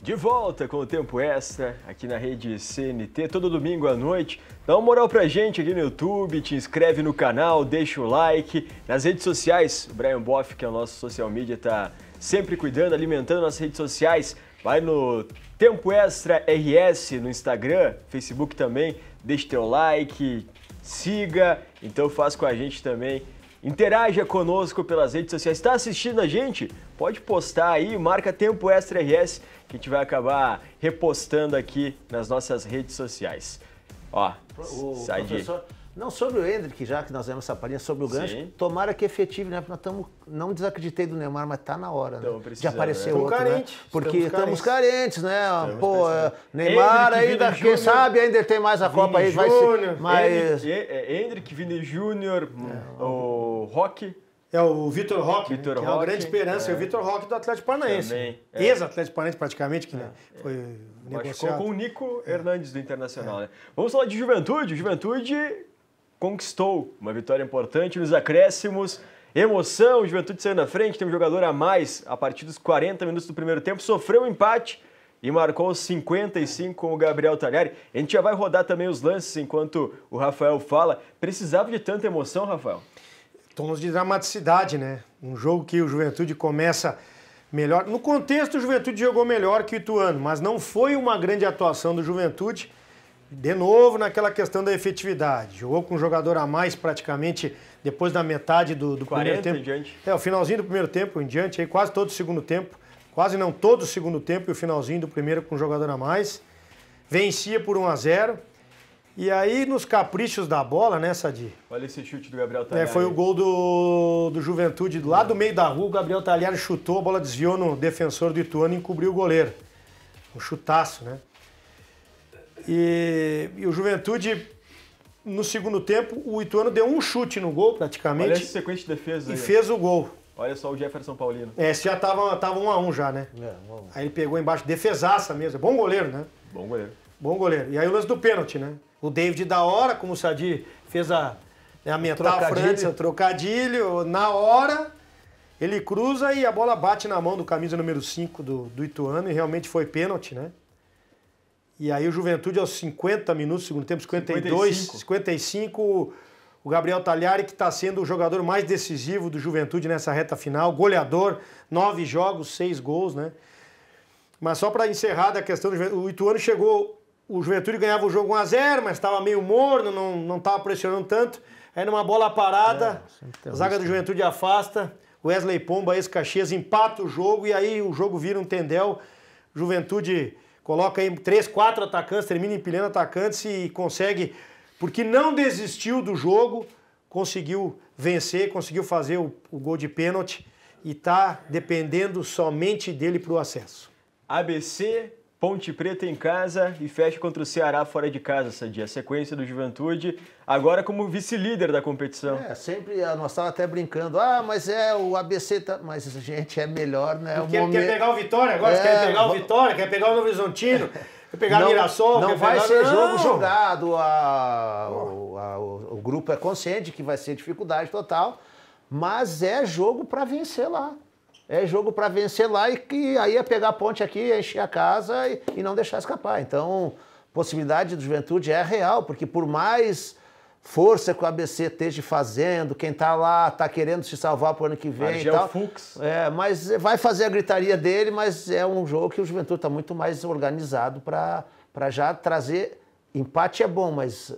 De volta com o Tempo Extra, aqui na Rede CNT, todo domingo à noite. Dá uma moral pra gente aqui no YouTube, te inscreve no canal, deixa o like. Nas redes sociais, o Brian Boff, que é o nosso social media, tá sempre cuidando, alimentando nossas redes sociais. Vai no Tempo Extra RS no Instagram, Facebook também, deixa teu like, siga, então faz com a gente também. Interaja conosco pelas redes sociais. Está assistindo a gente? Pode postar aí, marca Tempo Extra RS, que a gente vai acabar repostando aqui nas nossas redes sociais. Ó, sai de... Não, sobre o Endrick, já que nós vemos essa palhinha, sobre o gancho, Sim. Tomara que efetive, né? Porque nós estamos, não desacreditei do Neymar, mas tá na hora, né? De aparecer né? outro, carente, né? Porque estamos carentes, né? Pô, Neymar Endrick, ainda, Vini quem Júnior, sabe ainda tem mais a Copa aí, vai ser... Mas... Endrick, Vini Júnior, o Roque. É o Vitor Roque, que é uma Roque, grande esperança. É o Vitor Roque do Atlético Paranaense. Também, Ex-Atlético Paranaense, praticamente, que foi negociado. Com o Nico Hernandes do Internacional, né? Vamos falar de Juventude. Juventude conquistou uma vitória importante nos acréscimos. Emoção, o Juventude saiu na frente, tem um jogador a mais a partir dos 40 minutos do primeiro tempo, sofreu um empate e marcou os 55 com o Gabriel Talhari. A gente já vai rodar também os lances enquanto o Rafael fala. Precisava de tanta emoção, Rafael? Tons de dramaticidade, né? Um jogo que o Juventude começa melhor. No contexto, o Juventude jogou melhor que o Ituano, mas não foi uma grande atuação do Juventude. De novo, naquela questão da efetividade. Jogou com um jogador a mais praticamente depois da metade do primeiro tempo. Em diante. O finalzinho do primeiro tempo em diante, aí quase todo o segundo tempo. Quase não todo o segundo tempo e o finalzinho do primeiro com um jogador a mais. Vencia por 1-0. E aí, nos caprichos da bola, né, Sadi? Olha esse chute do Gabriel Talhari. Foi o gol do Juventude lá do meio da rua. O Gabriel Talhari chutou, a bola desviou no defensor do Ituano e encobriu o goleiro. Um chutaço, né? E o Juventude, no segundo tempo, o Ituano deu um chute no gol, praticamente. Olha essa sequência de defesa e aí. fez o gol. Olha só o Jefferson Paulino. Esse já tava 1-1 já, né? Aí ele pegou embaixo, defesaça mesmo. Bom goleiro, né? Bom goleiro. Bom goleiro. E aí o lance do pênalti, né? O David da hora, como o Sadi fez a metáfora, o trocadilho, na hora, ele cruza e a bola bate na mão do camisa número 5 do Ituano e realmente foi pênalti, né? E aí o Juventude aos 50 minutos, segundo tempo, 55, o Gabriel Talhari, que está sendo o jogador mais decisivo do Juventude nessa reta final, goleador, 9 jogos, 6 gols, né? Mas só para encerrar da questão do Juventude, o Ituano chegou, o Juventude ganhava o jogo 1-0, mas estava meio morno, não estava pressionando tanto. Aí numa bola parada, a zaga do Juventude afasta, o Wesley Pomba, ex-Caxias, empata o jogo e aí o jogo vira um tendel. Juventude coloca aí 3, 4 atacantes, termina empilhando atacantes e consegue, porque não desistiu do jogo, conseguiu vencer, conseguiu fazer o gol de pênalti e está dependendo somente dele para o acesso. ABC, Ponte Preta em casa e fecha contra o Ceará fora de casa, Sadi. A sequência do Juventude, agora como vice-líder da competição. Sempre nós estávamos até brincando, mas o ABC, mas gente, é melhor, né? Quer pegar o Vitória agora, você quer pegar o Vitória, quer pegar o Novo Horizontino, quer pegar o Mirassol. Não vai ser jogo jogado, o grupo é consciente que vai ser dificuldade total, mas é jogo para vencer lá. É jogo para vencer lá e que aí é pegar a ponte aqui, encher a casa e não deixar escapar. Então, possibilidade do Juventude é real, porque por mais força que o ABC esteja fazendo, quem está lá está querendo se salvar para o ano que vem Argel e tal. Fux. Mas vai fazer a gritaria dele, mas é um jogo que o Juventude está muito mais organizado para já trazer. Empate é bom, mas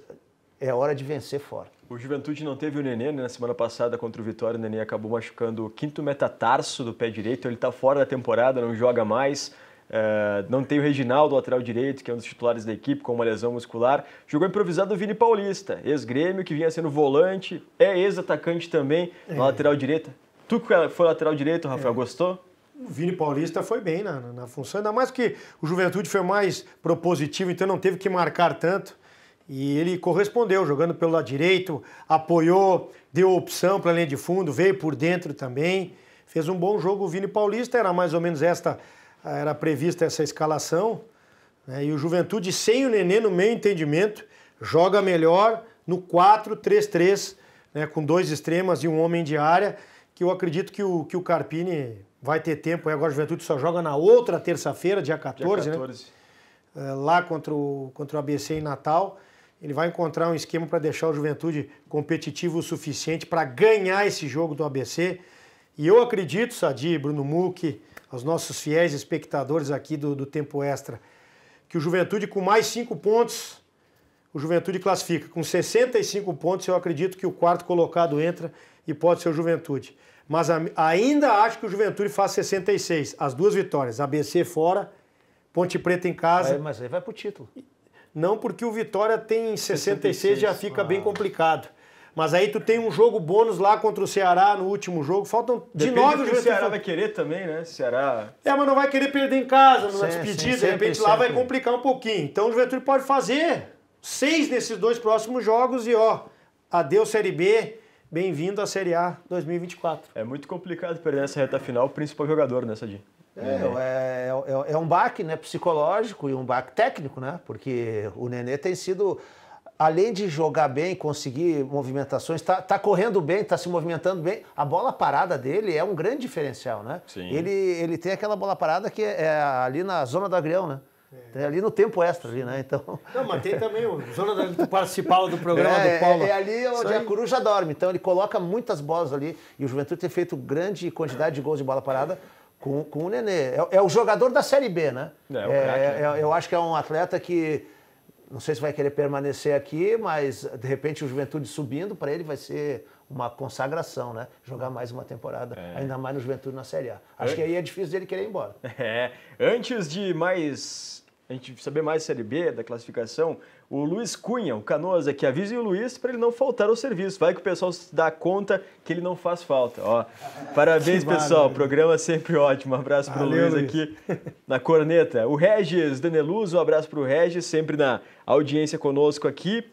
é hora de vencer fora. O Juventude não teve o Nenê, né? Na semana passada contra o Vitória, o Nenê acabou machucando o 5º metatarso do pé direito, ele está fora da temporada, não joga mais. Não tem o Reginaldo, lateral direito, que é um dos titulares da equipe, com uma lesão muscular. Jogou improvisado o Vini Paulista, ex-Grêmio, que vinha sendo volante, é ex-atacante também, na lateral direita. Tu que foi lateral direito, Rafael, gostou? O Vini Paulista foi bem na função, ainda mais que o Juventude foi mais propositivo, então não teve que marcar tanto. E ele correspondeu, jogando pelo lado direito, apoiou, deu opção para a linha de fundo, veio por dentro também. Fez um bom jogo o Vini Paulista, era mais ou menos era prevista essa escalação. Né? E o Juventude, sem o Nenê, no meu entendimento, joga melhor no 4-3-3, né? Com 2 extremas e um homem de área, que eu acredito que o Carpini vai ter tempo. Agora o Juventude só joga na outra terça-feira, dia 14, dia 14. Né? Lá contra o ABC em Natal. Ele vai encontrar um esquema para deixar o Juventude competitivo o suficiente para ganhar esse jogo do ABC. E eu acredito, Sadi, Bruno Mucchi, aos nossos fiéis espectadores aqui do Tempo Extra, que o Juventude com mais 5 pontos, o Juventude classifica. Com 65 pontos, eu acredito que o 4º colocado entra e pode ser o Juventude. Mas ainda acho que o Juventude faz 66. As 2 vitórias, ABC fora, Ponte Preta em casa. Mas aí vai pro título. Não, porque o Vitória tem 66, já fica bem complicado. Mas aí tu tem um jogo bônus lá contra o Ceará no último jogo. Faltam de 9 o Ceará vai querer também, né? Ceará. Mas não vai querer perder em casa, numa despedida, de repente lá vai complicar um pouquinho. Então o Juventude pode fazer 6 nesses 2 próximos jogos e adeus Série B, bem-vindo à Série A 2024. É muito complicado perder nessa reta final, o principal jogador nessa dia. É um baque, né, psicológico e um baque técnico, né? Porque o Nenê tem sido, além de jogar bem, conseguir movimentações, tá correndo bem, tá se movimentando bem, a bola parada dele é um grande diferencial, né? Sim. Ele tem aquela bola parada que é ali na zona do agrião, né? É ali no tempo extra, ali, né? Então... Não, mas tem também o zona do participal do programa do Paulo. É ali onde a coruja dorme. Então ele coloca muitas bolas ali e o Juventude tem feito grande quantidade de gols de bola parada com o Nenê. É o jogador da Série B, né? Eu acho que é um atleta que, não sei se vai querer permanecer aqui, mas de repente o Juventude subindo, para ele vai ser uma consagração, né? Jogar mais uma temporada, ainda mais no Juventude na Série A. Acho que aí é difícil dele querer ir embora. Antes de a gente saber mais da Série B, da classificação, o Luiz Cunha, o Canoas aqui, avise o Luiz para ele não faltar ao serviço. Vai que o pessoal se dá conta que ele não faz falta. Parabéns, pessoal. Programa sempre ótimo. Um abraço para o Luiz aqui na corneta. O Regis Daneluz, um abraço para o Regis, sempre na audiência conosco aqui.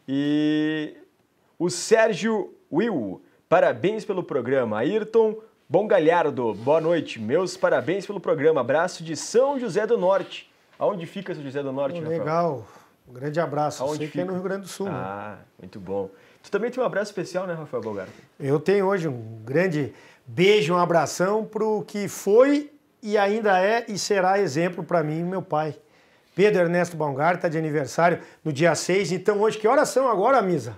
E o Sérgio Will, parabéns pelo programa. Ayrton Bongalhardo, boa noite. Meus parabéns pelo programa. Abraço de São José do Norte. Aonde fica São José do Norte, Rafael? Legal. Um grande abraço. Aonde sei fica? Que é no Rio Grande do Sul. Muito bom. Tu também tem um abraço especial, né, Rafael Bogarto? Eu tenho hoje um grande beijo, um abração para o que foi e ainda é e será exemplo para mim, meu pai. Pedro Ernesto Baumgart está de aniversário no dia 6. Então hoje, que horas são agora, Misa?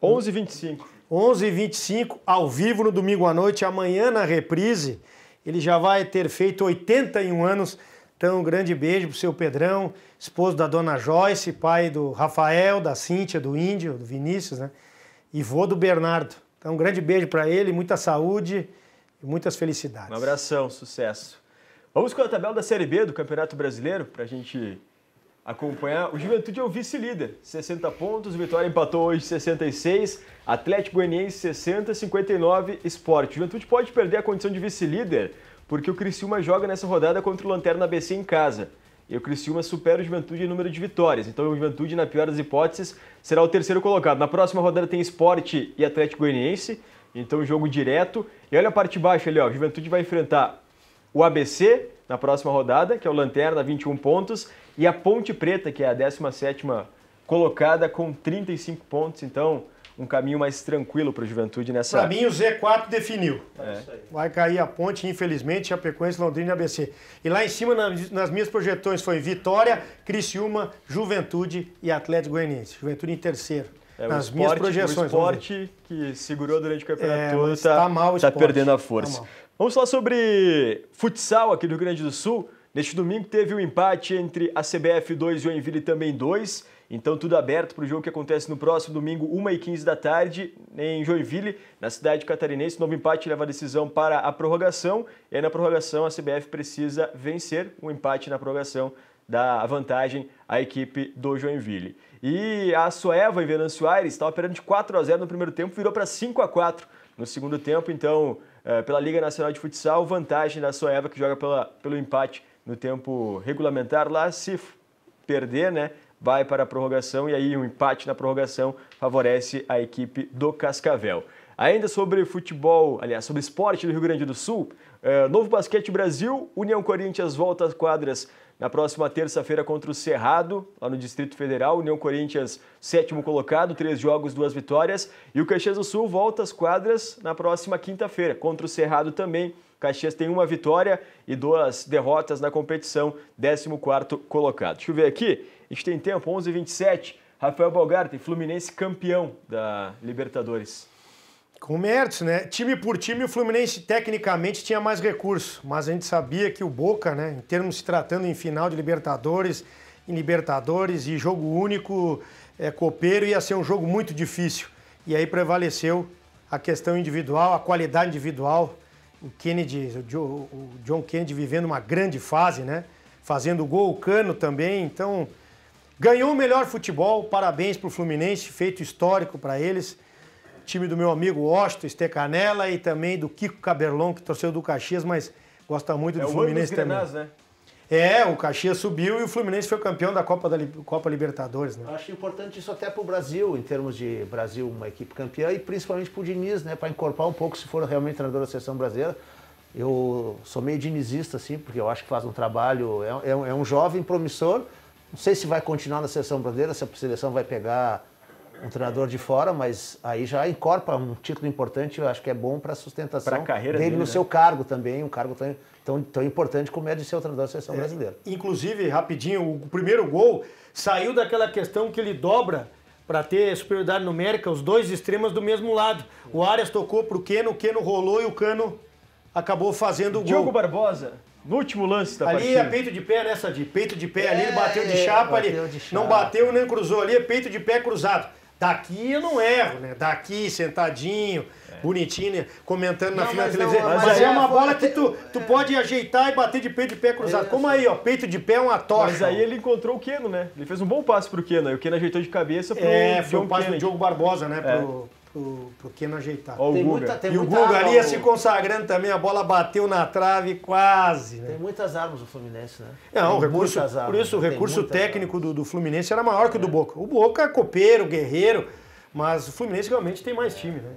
11h25. 11h25, ao vivo no domingo à noite. Amanhã na reprise, ele já vai ter feito 81 anos. Então, um grande beijo pro seu Pedrão, esposo da dona Joyce, pai do Rafael, da Cíntia, do Índio, do Vinícius, né? E vô do Bernardo. Então, um grande beijo para ele, muita saúde e muitas felicidades. Um abração, sucesso. Vamos com a tabela da Série B do Campeonato Brasileiro, para a gente acompanhar. O Juventude é o vice-líder, 60 pontos, Vitória empatou hoje 66, Atlético Goianiense 60, 59, Sport. O Juventude pode perder a condição de vice-líder, porque o Criciúma joga nessa rodada contra o Lanterna ABC em casa. E o Criciúma supera o Juventude em número de vitórias. Então o Juventude, na pior das hipóteses, será o 3º colocado. Na próxima rodada tem Sport e Atlético Goianiense. Então jogo direto. E olha a parte de baixo ali, ó. O Juventude vai enfrentar o ABC na próxima rodada, que é o Lanterna, 21 pontos. E a Ponte Preta, que é a 17ª colocada, com 35 pontos. Então um caminho mais tranquilo para o Juventude nessa... Para mim, o Z4 definiu. Vai cair a ponte, infelizmente, Chapecoense, Londrina e ABC. E lá em cima, nas minhas projeções, foi Vitória, Criciúma, Juventude e Atlético Goianiense. Juventude em terceiro. Nas minhas projeções. O esporte que segurou durante o campeonato todo está perdendo a força. Vamos falar sobre futsal aqui do Rio Grande do Sul. Neste domingo teve um empate entre a CBF 2 e o Joinville também 2. Então tudo aberto para o jogo que acontece no próximo domingo, 1h15 da tarde, em Joinville, na cidade catarinense. Novo empate leva a decisão para a prorrogação. E aí na prorrogação a CBF precisa vencer. Um empate na prorrogação dá a vantagem à equipe do Joinville. E a Soeva, em Venâncio Aires, estava perdendo de 4-0 no primeiro tempo, virou para 5-4 no segundo tempo. Então, pela Liga Nacional de Futsal, vantagem da Soeva, que joga pelo empate no tempo regulamentar. Lá, se perder, né, vai para a prorrogação, e aí um empate na prorrogação favorece a equipe do Cascavel. Ainda sobre futebol, aliás, sobre esporte do Rio Grande do Sul, Novo Basquete Brasil, União Corinthians volta às quadras na próxima terça-feira contra o Cerrado, lá no Distrito Federal. União Corinthians, 7º colocado, 3 jogos, 2 vitórias. E o Caxias do Sul volta às quadras na próxima quinta-feira, contra o Cerrado também. Caxias tem 1 vitória e 2 derrotas na competição, 14º colocado. Deixa eu ver aqui, a gente tem tempo, 11h27. Rafael Balgarten, Fluminense campeão da Libertadores. Com méritos, né? Time por time, o Fluminense tecnicamente tinha mais recursos, mas a gente sabia que o Boca, né, em termos se tratando em final de Libertadores, e jogo único, copeiro, ia ser um jogo muito difícil. E aí prevaleceu a questão individual, a qualidade individual. O John Kennedy vivendo uma grande fase, né? Fazendo gol, o Cano também. Então, ganhou o melhor futebol. Parabéns para o Fluminense, feito histórico para eles. Time do meu amigo Washington Stecanella e também do Kiko Caberlon, que torceu do Caxias, mas gosta muito do Fluminense também. Grenás, né? O Caxias subiu e o Fluminense foi campeão da Copa Libertadores, né? Eu acho importante isso até para o Brasil, em termos de Brasil, uma equipe campeã, e principalmente para o Diniz, né? Para encorpar um pouco, se for realmente treinador da seleção brasileira. Eu sou meio dinizista, assim, porque eu acho que faz um trabalho, é um jovem promissor. Não sei se vai continuar na seleção brasileira, se a seleção vai pegar um treinador de fora, mas aí já encorpa um título importante, eu acho que é bom para a sustentação pra carreira dele no né? seu cargo também, um cargo tão importante como é de ser o treinador da seleção brasileira. Inclusive, rapidinho, o primeiro gol saiu daquela questão que ele dobra para ter superioridade numérica, os dois extremos do mesmo lado. O Arias tocou para o Cano rolou e o Cano acabou fazendo o gol. Diogo Barbosa, no último lance da partida. Ali é peito de pé, nessa de peito de pé, ali ele bateu de chapa, não bateu nem cruzou, ali é peito de pé cruzado. Daqui eu não erro, né? Daqui, sentadinho, bonitinho, né? Comentando na final da televisão. Mas é uma bola que tu pode ajeitar e bater de peito de pé cruzado. Como aí, ó, peito de pé é uma tocha. Mas aí ele encontrou o Keno, né? Ele fez um bom passe pro Keno, aí o Keno ajeitou de cabeça pro foi o passe do Diogo Barbosa, né? Pro Keno ajeitar. Ó, o Guga. E o Guga ali ia se consagrando também, a bola bateu na trave quase. Né? Tem muitas armas o Fluminense, né? Não, por isso o recurso técnico do Fluminense era maior que o do Boca. O Boca é copeiro, guerreiro, mas o Fluminense realmente tem mais time, né?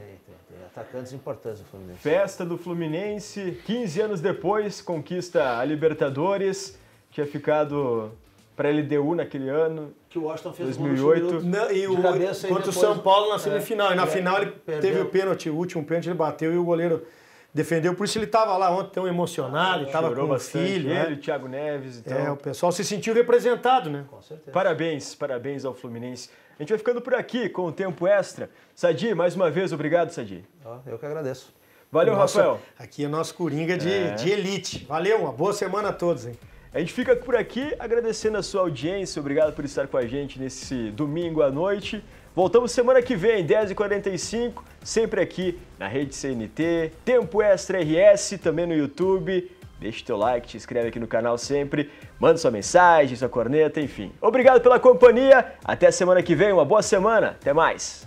Tem atacantes importantes o Fluminense. Festa do Fluminense, 15 anos depois, conquista a Libertadores, tinha ficado para a LDU naquele ano. Que o Washington fez 2008. Contra o São Paulo na semifinal. E na final ele teve o pênalti, o último pênalti ele bateu e o goleiro defendeu. Por isso ele estava lá ontem tão emocionado, estava com o filho. Ele, né? o Thiago Neves. Então... o pessoal se sentiu representado, né? Com certeza. Parabéns ao Fluminense. A gente vai ficando por aqui com o tempo extra. Sadi, mais uma vez, obrigado, Sadi. Eu que agradeço. Valeu, Rafael. Aqui é nosso Coringa de elite. Valeu, uma boa semana a todos, hein? A gente fica por aqui agradecendo a sua audiência, obrigado por estar com a gente nesse domingo à noite. Voltamos semana que vem, 10h45, sempre aqui na Rede CNT, Tempo Extra RS, também no YouTube. Deixa teu like, te inscreve aqui no canal sempre, manda sua mensagem, sua corneta, enfim. Obrigado pela companhia, até semana que vem, uma boa semana, até mais!